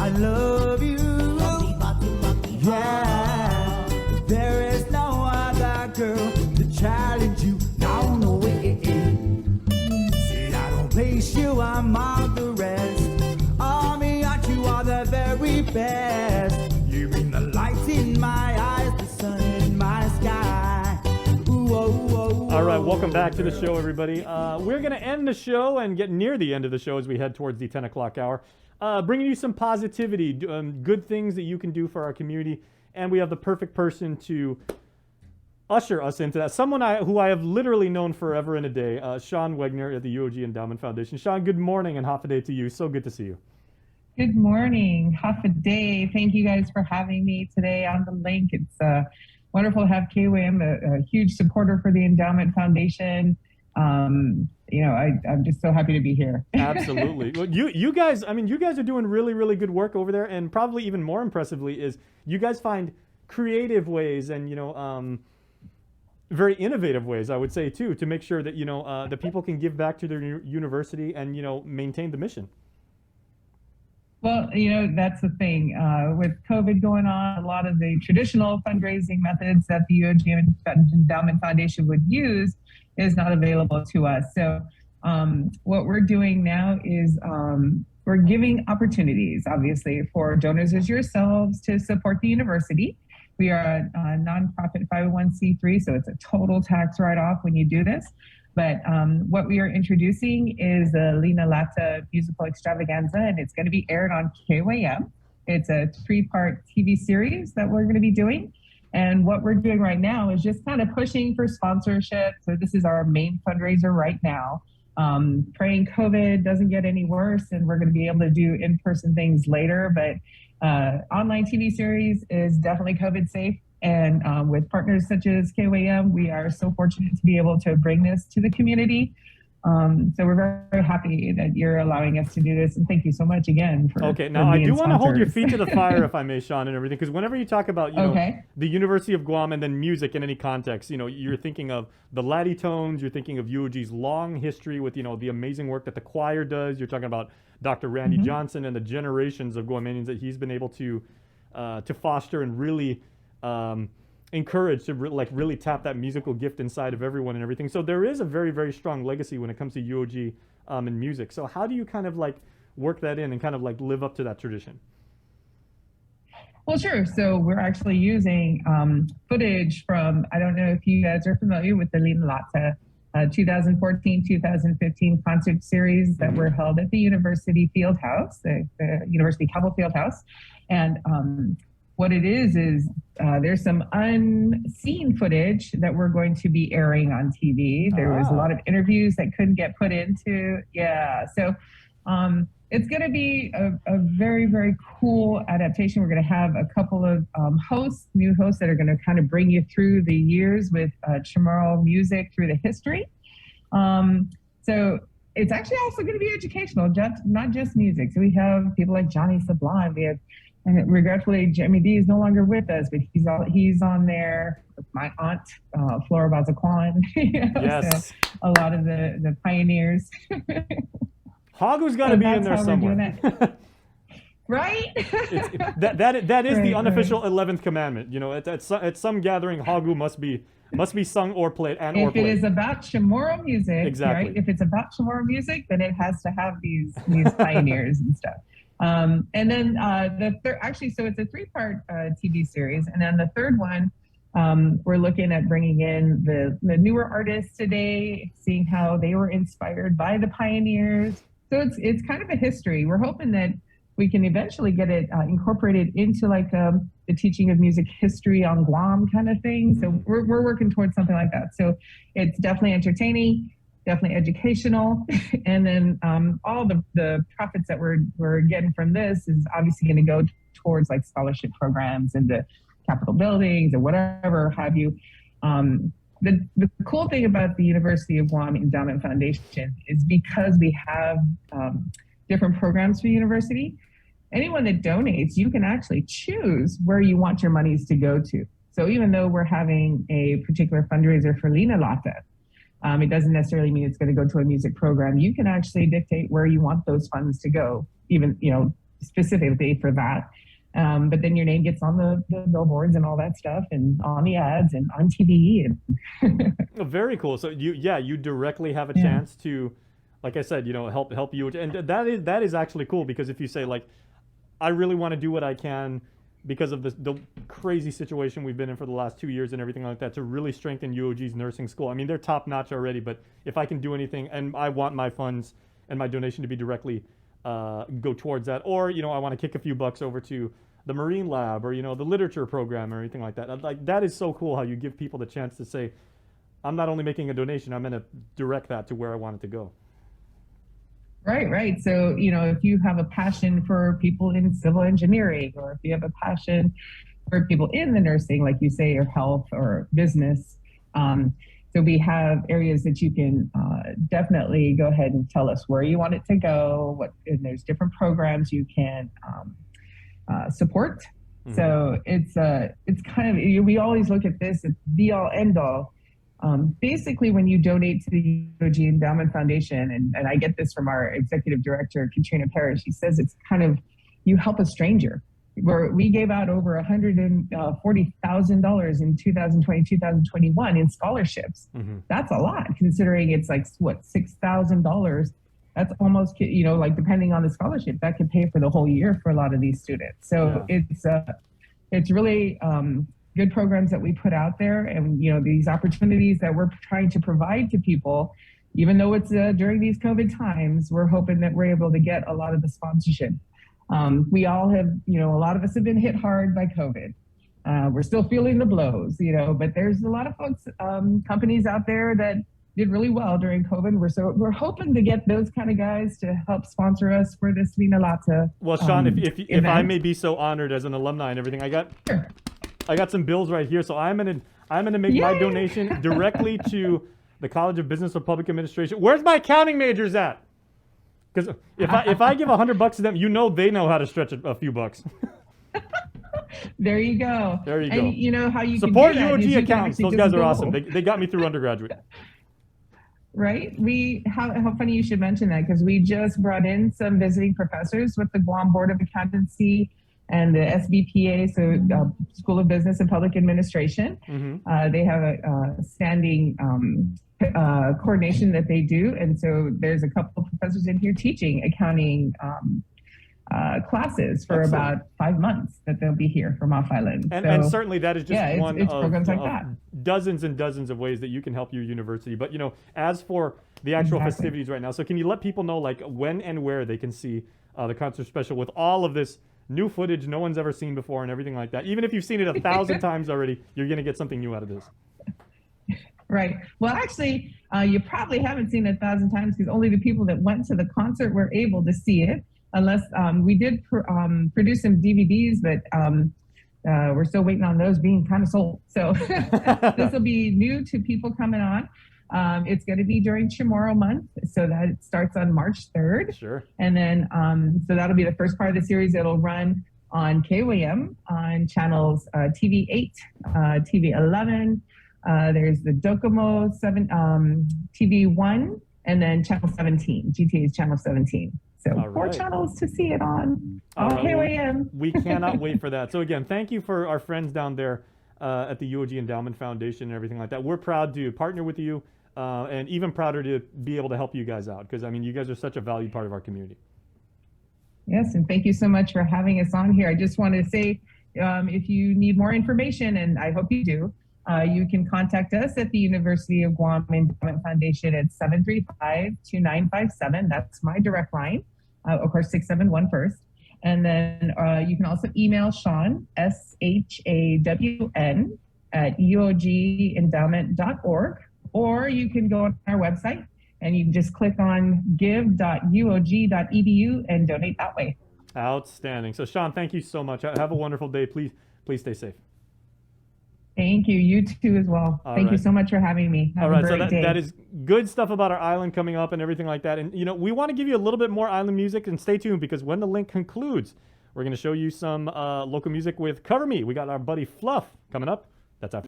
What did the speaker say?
I love you. Yeah, there is no other girl to challenge you. No way. Said I don't place you among the rest. Army, you are the very best. You bring the light in my eyes, the sun in my sky. Ooh, oh, oh, all right, welcome back to the show, everybody. We're going to end the show and get near the end of the show as we head towards the 10 o'clock hour. Bringing you some positivity, good things that you can do for our community. And we have the perfect person to usher us into that. Someone who I have literally known forever and a day, Sean Wegner at the UOG Endowment Foundation. Sean, good morning and half a day to you. So good to see you. Good morning, half a day. Thank you guys for having me today on the link. It's wonderful to have KWM, a huge supporter for the Endowment Foundation. I'm just so happy to be here. Absolutely. Well, you guys are doing really, really good work over there. And probably even more impressively is you guys find creative ways and, very innovative ways, I would say, too, to make sure that, the people can give back to their university and, maintain the mission. Well, that's the thing. With COVID going on, a lot of the traditional fundraising methods that the UOG Endowment Foundation would use is not available to us. So what we're doing now is we're giving opportunities, obviously, for donors as yourselves to support the university. We are a nonprofit 501c3, so it's a total tax write-off when you do this. But what we are introducing is the Linala'ta musical extravaganza, and it's going to be aired on KWM. It's a 3-part TV series that we're going to be doing. And what we're doing right now is just kind of pushing for sponsorship. So this is our main fundraiser right now. Praying COVID doesn't get any worse, and we're going to be able to do in-person things later. But online TV series is definitely COVID safe. And with partners such as KWM, we are so fortunate to be able to bring this to the community. So we're very, very happy that you're allowing us to do this. And thank you so much again for Okay, now I do want to hold your feet to the fire, if I may, Sean, and everything, because whenever you talk about, the University of Guam and then music in any context, you're thinking of the Laddie Tones, you're thinking of UOG's long history with, the amazing work that the choir does. You're talking about Dr. Randy Johnson and the generations of Guamanians that he's been able to foster and really encouraged to really tap that musical gift inside of everyone and everything. So there is a very, very strong legacy when it comes to UOG and music. So how do you kind of work that in and kind of live up to that tradition? Well, sure. So we're actually using footage from, I don't know if you guys are familiar with the Linala'ta 2014-2015 concert series that were held at the University Fieldhouse, the University Cabell Fieldhouse. And what it is there's some unseen footage that we're going to be airing on TV. There was a lot of interviews that couldn't get put into. Yeah. So it's going to be a very, very cool adaptation. We're going to have a couple of new hosts that are going to kind of bring you through the years with Chamorro music through the history. So it's actually also going to be educational, not just music. So we have people like Johnny Sublime. We have, and regretfully, Jimmy D is no longer with us, but he's on there with my aunt, Flora Bazaquan. Yes. So a lot of the pioneers. Hagu's got to be in there somewhere. Right? that is the unofficial 11th commandment. At some gathering, Hagu must be sung or played If it is about Chamorro music, exactly. Right? If it's about Chamorro music, then it has to have these pioneers and stuff. And then the third, actually, so it's a 3-part TV series. And then the third one, we're looking at bringing in the newer artists today, seeing how they were inspired by the pioneers. So it's kind of a history. We're hoping that we can eventually get it incorporated into the teaching of music history on Guam kind of thing. So we're working towards something like that. So it's definitely entertaining, definitely educational. And then all the profits that we're getting from this is obviously going to go towards scholarship programs and the Capitol buildings or whatever have you. The cool thing about the University of Guam Endowment Foundation is because we have different programs for the university, anyone that donates, you can actually choose where you want your monies to go to. So even though we're having a particular fundraiser for Linala'ta, it doesn't necessarily mean it's going to go to a music program. You can actually dictate where you want those funds to go, even, specifically for that. But then your name gets on the billboards and all that stuff, and on the ads and on TV. And Oh, very cool. So you directly have a chance to, like I said, help you, and that is actually cool, because if you say like, I really want to do what I can because of the crazy situation we've been in for the last 2 years and everything like that, to really strengthen UOG's nursing school. I mean, they're top notch already, but if I can do anything, and I want my funds and my donation to be directly go towards that, or I want to kick a few bucks over to the Marine Lab, or the literature program, or anything like that. Like, that is so cool how you give people the chance to say, I'm not only making a donation, I'm going to direct that to where I want it to go. Right. So, if you have a passion for people in civil engineering, or if you have a passion for people in the nursing, like you say, or health or business, so we have areas that you can definitely go ahead and tell us where you want it to go. And there's different programs you can support. Mm-hmm. So it's kind of, we always look at this as be all end all. Basically, when you donate to the UOG Endowment Foundation, and I get this from our executive director, Katrina Parrish, she says it's kind of, you help a stranger. Where we gave out over $140,000 in 2020, 2021 in scholarships. Mm-hmm. That's a lot, considering it's like, what, $6,000. That's almost, like, depending on the scholarship, that could pay for the whole year for a lot of these students. So it's really good programs that we put out there, and these opportunities that we're trying to provide to people, even though it's during these COVID times, we're hoping that we're able to get a lot of the sponsorship. We all have, a lot of us have been hit hard by COVID. We're still feeling the blows, but there's a lot of folks, companies out there that did really well during COVID. We're hoping to get those kind of guys to help sponsor us for this Linala'ta. Well, Sean, if I may be so honored as an alumni and everything, I got some bills right here, so I'm gonna make my donation directly to the College of Business and Public Administration. Where's my accounting majors at? Because if I give $100 to them, they know how to stretch a few bucks. There you go. And you know how you support can do that UOG accountants. Those guys are awesome. They got me through undergraduate. Right. How funny you should mention that, because we just brought in some visiting professors with the Guam Board of Accountancy and the SBPA, so School of Business and Public Administration. Mm-hmm. They have a standing coordination that they do, and so there's a couple of professors in here teaching accounting classes for about 5 months that they'll be here from off island. And certainly that is just one of programs like that. Dozens and dozens of ways that you can help your university. But as for the actual festivities right now, so can you let people know like when and where they can see the concert special with all of this new footage no one's ever seen before and everything like that? Even if you've seen it 1,000 times already, you're going to get something new out of this. Right. Well, actually, you probably haven't seen it 1,000 times, because only the people that went to the concert were able to see it. Unless we did produce some DVDs, but we're still waiting on those being kind of sold. So this will be new to people coming on. It's going to be during Chamorro month, so that it starts on March 3rd. Sure. And then, so that'll be the first part of the series. It'll run on KOAM on channels TV 8, TV 11. There's the Docomo 7, TV 1, and then channel 17, GTA's channel 17. So 4 channels to see it on KOAM. We cannot wait for that. So again, thank you for our friends down there at the UOG Endowment Foundation and everything like that. We're proud to partner with you, and even prouder to be able to help you guys out, because I mean, you guys are such a valued part of our community. Yes, and thank you so much for having us on here. I just wanted to say, if you need more information, and I hope you do, you can contact us at the University of Guam Endowment Foundation at 735-2957. That's my direct line. Of course, 671 first. And then you can also email Shawn, SHAWN, at uogendowment.org, or you can go on our website and you can just click on give.uog.edu and donate that way. Outstanding. So Shawn, thank you so much. Have a wonderful day. Please stay safe. Thank you. You too as well. Thank you so much for having me. Have a great day. That is good stuff about our island coming up and everything like that. And, we want to give you a little bit more island music, and stay tuned, because when the link concludes, we're going to show you some local music with Cover Me. We got our buddy Fluff coming up. That's after.